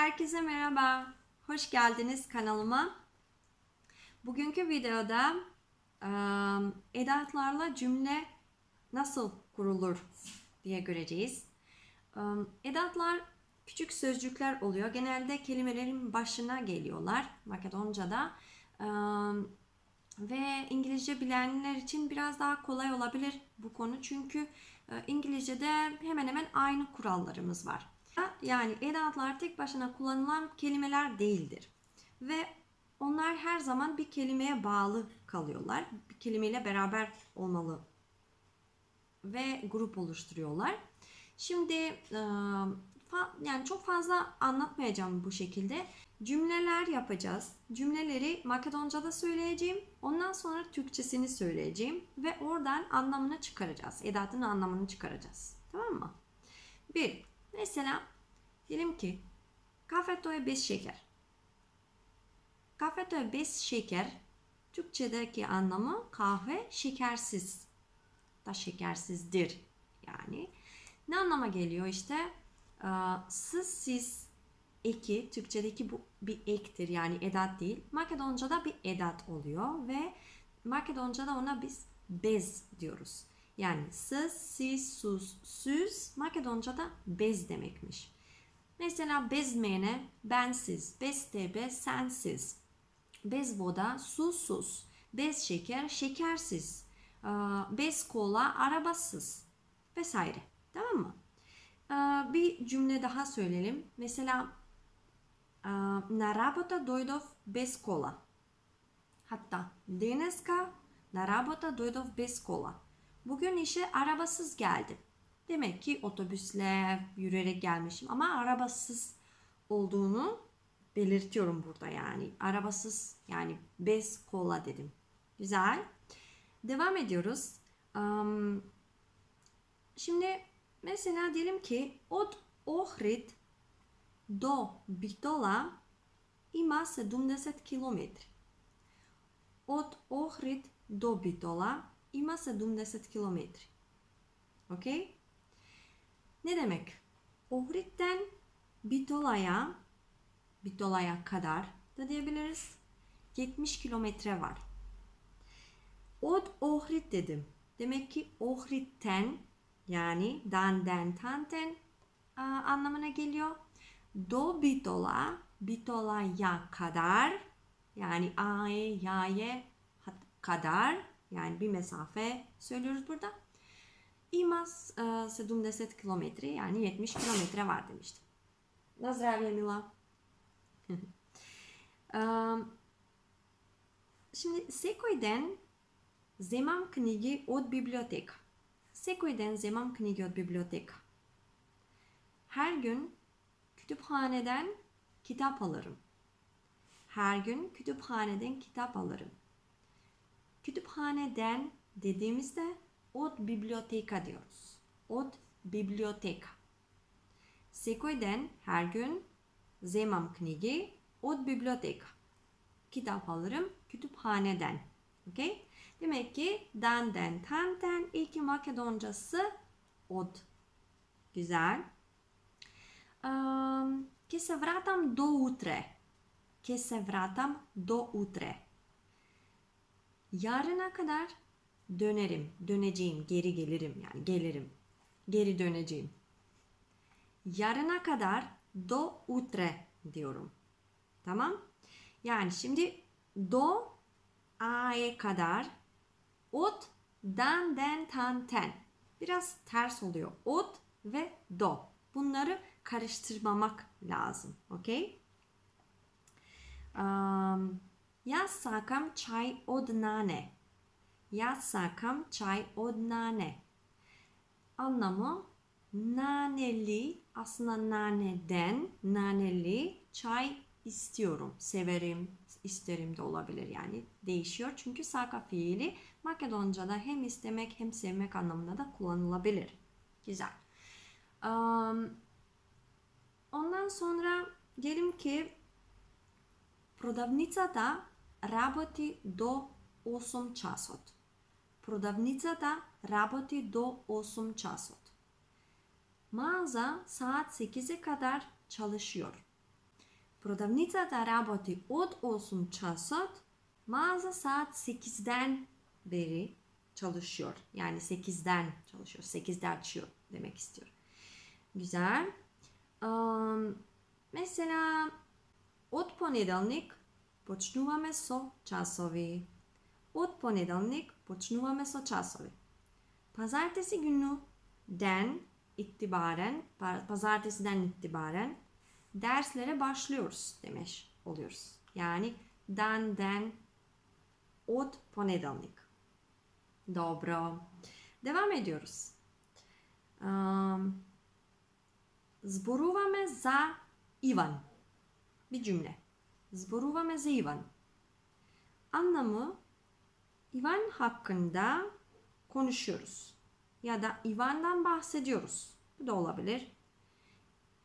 Herkese merhaba, hoş geldiniz kanalıma. Bugünkü videoda edatlarla cümle nasıl kurulur diye göreceğiz. Edatlar küçük sözcükler oluyor. Genelde kelimelerin başına geliyorlar Makedonca'da. Ve İngilizce bilenler için biraz daha kolay olabilir bu konu. Çünkü İngilizce'de hemen hemen aynı kurallarımız var. Yani edatlar tek başına kullanılan kelimeler değildir. Ve onlar her zaman bir kelimeye bağlı kalıyorlar. Bir kelimeyle beraber olmalı ve grup oluşturuyorlar. Şimdi yani çok fazla anlatmayacağım bu şekilde. Cümleler yapacağız. Cümleleri Makedonca'da söyleyeceğim. Ondan sonra Türkçesini söyleyeceğim. Ve oradan anlamını çıkaracağız. Edatın anlamını çıkaracağız. Tamam mı? Mesela diyelim ki kafetoya 5 şeker. Kafetoya 5 şeker Türkçedeki anlamı kahve şekersiz. Da şekersizdir. Yani ne anlama geliyor işte? Siz, eki, Türkçedeki bu bir ektir yani edat değil. Makedonca'da bir edat oluyor ve Makedonca'da ona biz bez diyoruz. Yani siz, sus, süz Makedonca'da bez demekmiş. Mesela bezmeyene bensiz, bez tebe sensiz, bez voda susuz, bez şeker şekersiz, bez kola arabasız vesaire. Tamam mı? Bir cümle daha söyleyelim. Mesela na работа дойдов без кола. Hatta deneska na работа dojdof bez kola. Bugün işe arabasız geldim. Demek ki otobüsle yürüyerek gelmişim ama arabasız olduğunu belirtiyorum burada yani. Arabasız yani bez kola dedim. Güzel. Devam ediyoruz. Şimdi mesela diyelim ki od Ohrid do Bitola ima 70 kilometre. Od Ohrid do Bitola ima 70 kilometre. Okey? Ne demek? Ohrid'den Bitola'ya kadar da diyebiliriz. 70 kilometre var. Od Ohrid dedim. Demek ki Ohrid'ten yani den, tanten anlamına geliyor. Do Bitola'ya kadar yani a'ye, ya'ye kadar yani bir mesafe söylüyoruz burada. İmas 70 kilometre yani 70 kilometre var demiştim. Na zdravje, Mila. Şimdi sekoj den zemam knjigi od biblioteka. Sekoj den zemam knjigi od biblioteka. Her gün kütüphaneden kitap alırım. Her gün kütüphaneden kitap alırım. Kütüphaneden dediğimizde od biblioteka diyoruz. Od biblioteka. Sekoj den her gün zemam knjigi od biblioteka. Kitap alırım kütüphaneden. Okay? Demek ki den, tanten ilk Makedoncası od. Güzel. Ke se vratam do utre. Ke se vratam do utre. Yarına kadar döneceğim, geri gelirim yani gelirim. Geri döneceğim. Yarına kadar do utre diyorum. Tamam? Yani şimdi do a'ya kadar od den, tanten. Biraz ters oluyor. Od ve do. Bunları karıştırmamak lazım. Okey? Ja sakam çay od nane. Ja sakam çay od nane. Anlamı naneli, aslında naneden, naneli çay istiyorum, severim, isterim de olabilir yani değişiyor. Çünkü saka fiili Makedonca'da hem istemek hem sevmek anlamında da kullanılabilir. Güzel. Ondan sonra diyelim ki prodavnicата работи до 8 часот. Prodavnicата работи до 8 часот. Mağaza saat 8'e kadar çalışıyor. Продавницата работи от 8 часот, mağaza saat 8'den beri çalışıyor. Yani 8'den çalışıyor. 8'de açıyor demek istiyor. Güzel. Mesela od ponedeljnik počnуваме со časovi. Od ponedeljnik počnуваме со časovi. Pazartesi gününden itibaren, pazartesiden itibaren derslere başlıyoruz demiş oluyoruz. Yani den, od ponedeljnik. Dobro. Devam ediyoruz. Zborуваме za Ivan. Bir cümle. Zborуваме za Ivan. Anlamı Ivan hakkında konuşuyoruz. Ya da Ivan'dan bahsediyoruz. Bu da olabilir.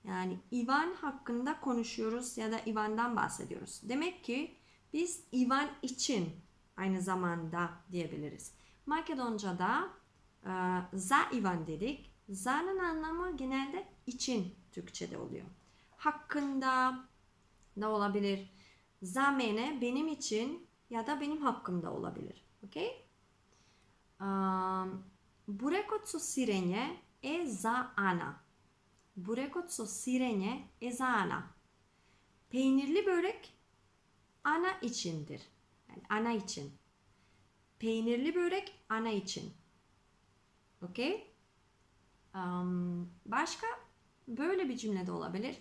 Yani Ivan hakkında konuşuyoruz ya da Ivan'dan bahsediyoruz. Demek ki biz Ivan için aynı zamanda diyebiliriz. Makedonca'da za Ivan dedik. Za'nın anlamı genelde için Türkçe'de oluyor. Hakkında da olabilir. Za mene benim için ya da benim hakkımda olabilir. Okay? Burekot со сирење е за Ana. Burekot со сирење е за Ana. Peynirli börek ana içindir. Yani ana için. Peynirli börek ana için. Okay? Başka böyle bir cümle de olabilir.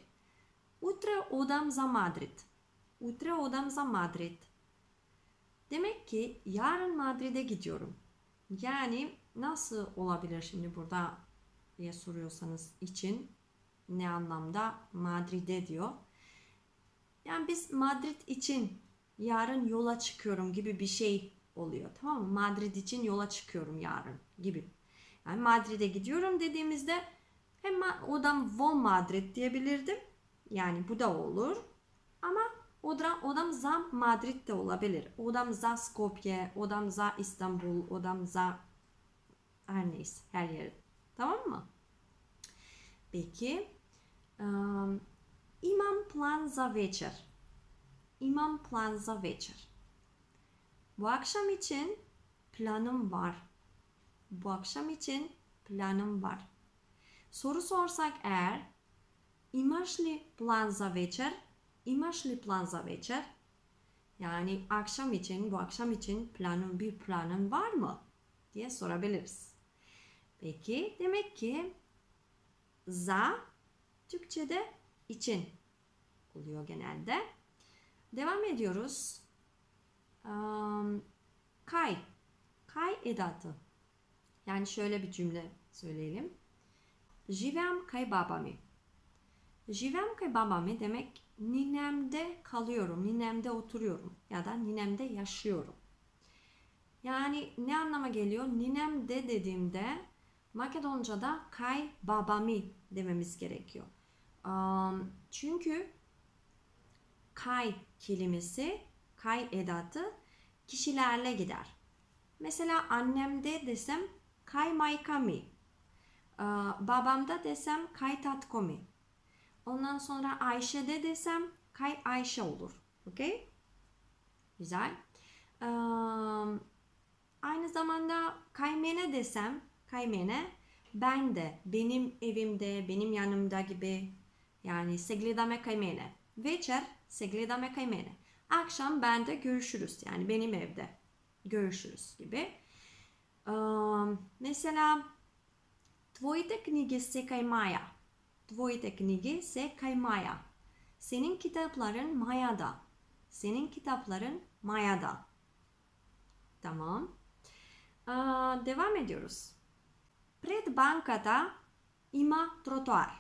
Utre odam za Madrid. Utre odam za Madrid. Demek ki yarın Madrid'e gidiyorum. Yani nasıl olabilir şimdi burada diye soruyorsanız için ne anlamda Madrid'e diyor. Yani biz Madrid için yarın yola çıkıyorum gibi bir şey oluyor. Tamam mı? Madrid için yola çıkıyorum yarın gibi. Yani Madrid'e gidiyorum dediğimizde hem odam vo Madrid diyebilirdim. Yani bu da olur. Ama odam za Madrid de olabilir. Odam za Skopje, odam za İstanbul, odam za her neyse her yer. Tamam mı? Peki. Imam plan za večer. Imam plan za večer. Bu akşam için planım var. Bu akşam için planım var. Soru sorsak eğer imaš li plan za večer? İmaš li plan za večer? Yani akşam için, bu akşam için bir planın var mı? Diye sorabiliriz. Peki demek ki za Türkçe'de için oluyor genelde. Devam ediyoruz. Kay. Kay edatı. Yani şöyle bir cümle söyleyelim. Živim kay babami. Živim kay babami demek ninemde kalıyorum, ninemde oturuyorum ya da ninemde yaşıyorum. Yani ne anlama geliyor? Ninemde dediğimde Makedonca'da kay babami dememiz gerekiyor. Çünkü kay kelimesi, kay edatı kişilerle gider. Mesela annemde desem kay maykami. Babamda desem kay tatkomi. Ondan sonra Ayşe'de desem kay Ayşe olur. Okay? Güzel. Aynı zamanda kaymene desem kaymene ben de, benim evimde, benim yanımda gibi. Yani se gledame kaymene. Večer se gledame kaymene. Akşam bende görüşürüz. Yani benim evde görüşürüz gibi. Mesela Твоите книги се кай Maya. Твоите книги се кай Maya. Senin kitapların Maya'da. Senin kitapların Maya'da. Tamam. Devam ediyoruz. Пред банката има тротуар.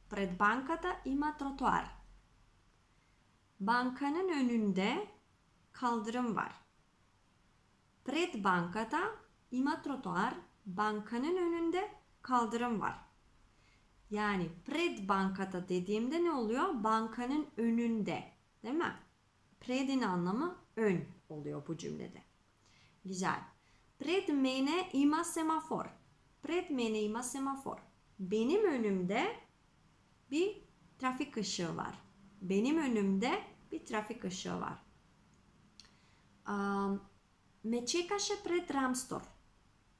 Пред банката има тротуар. Bankanın önünde kaldırım var. Пред банката има тротуар. Bankanın önünde kaldırım var. Yani pred bankata dediğimde ne oluyor? Bankanın önünde. Değil mi? Pred'in anlamı ön oluyor bu cümlede. Güzel. Pred mene ima semafor. Pred mene ima semafor. Benim önümde bir trafik ışığı var. benim önümde bir trafik ışığı var. Me çekаше пред Рамстор.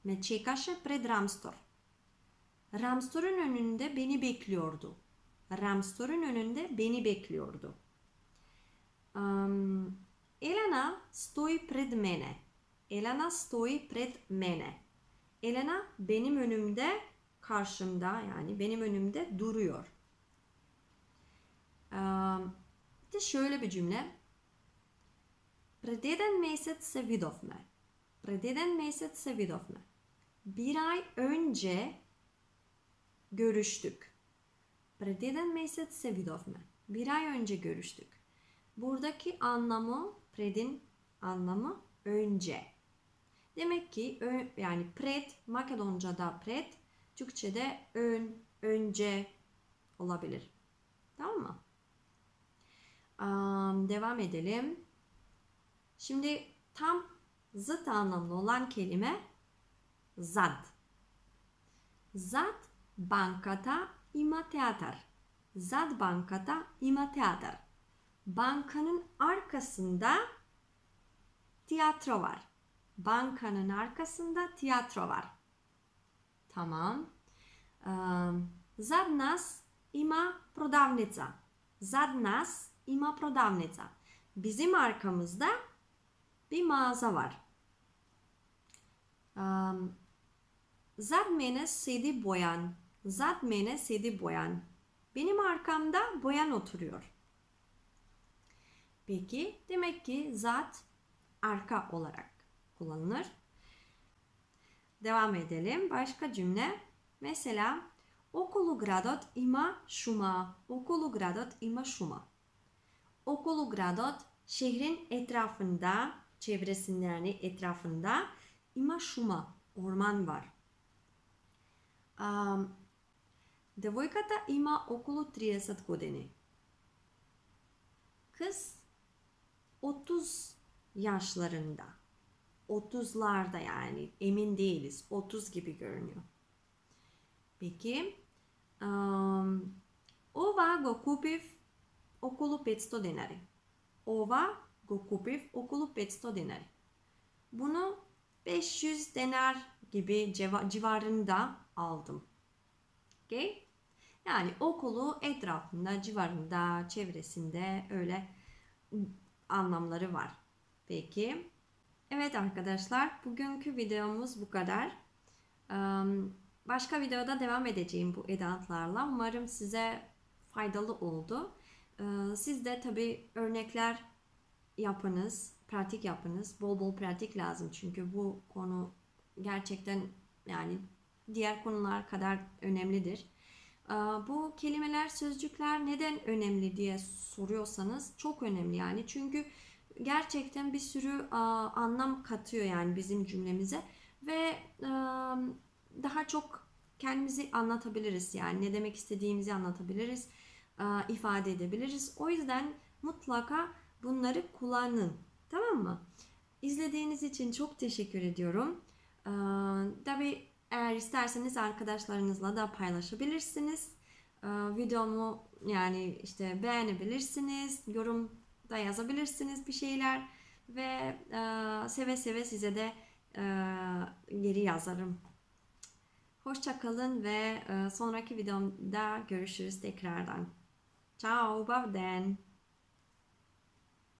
Me çekаше пред Рамстор. Ramstor'un önünde beni bekliyordu. Ramstor'un önünde beni bekliyordu. Elena stoji pred mene. Elena stoji pred mene. Elena benim önümde, karşımda, yani benim önümde duruyor. Bir de şöyle bir cümle. Pred jedan mesec se vidovme. Pred jedan mesec se vidovme. Bir ay önce görüştük. Pred jedan mesec se vidovme. Bir ay önce görüştük. Buradaki anlamı, pred'in anlamı önce. Demek ki yani pred, Makedonca'da pred, Türkçe'de önce olabilir. Tamam mı? Devam edelim. Şimdi tam zıt anlamlı olan kelime zad. Zad bankada ima teatr. Zad bankada ima teatr. Bankanın arkasında tiyatro var. Bankanın arkasında tiyatro var. Tamam. Zad nas ima prodavnica. Zad nas ima prodavnica. Bizim arkamızda bir mağaza var. Zad mene sedi boyan. Zad mene sedi boyan. Benim arkamda boyan oturuyor. Peki demek ki zad arka olarak kullanılır. Devam edelim. Başka cümle. Mesela okolo gradot ima šuma. Okolo gradot ima šuma. Okolo gradot şehrin etrafında, çevresinde yani etrafında ima šuma, orman var. Devojkata ima okolo 30 godini. Kız 30 yaşlarında. 30'larda yani emin değiliz. 30 gibi görünüyor. Peki. Ova go kupiv okolo 500 dinari. Ova go kupiv okolo 500 dinari. Bunu 500 denar gibi civarında aldım. Okay? Yani okulu etrafında, civarında, çevresinde öyle anlamları var. Peki. Evet arkadaşlar, bugünkü videomuz bu kadar. Başka videoda devam edeceğim bu edatlarla. Umarım size faydalı oldu. Siz de tabii örnekler yapınız, pratik yapınız. Bol bol pratik lazım çünkü bu konu gerçekten yani diğer konular kadar önemlidir. Bu kelimeler, sözcükler neden önemli diye soruyorsanız çok önemli yani. Çünkü gerçekten bir sürü anlam katıyor yani bizim cümlemize ve daha çok kendimizi anlatabiliriz yani ne demek istediğimizi anlatabiliriz, ifade edebiliriz. O yüzden mutlaka bunları kullanın. Tamam mı? İzlediğiniz için çok teşekkür ediyorum. Tabii eğer isterseniz arkadaşlarınızla da paylaşabilirsiniz. Videomu yani işte beğenebilirsiniz. Yorum da yazabilirsiniz bir şeyler. Ve seve seve size de geri yazarım. Hoşça kalın ve sonraki videomda görüşürüz tekrardan. Ciao, bye then.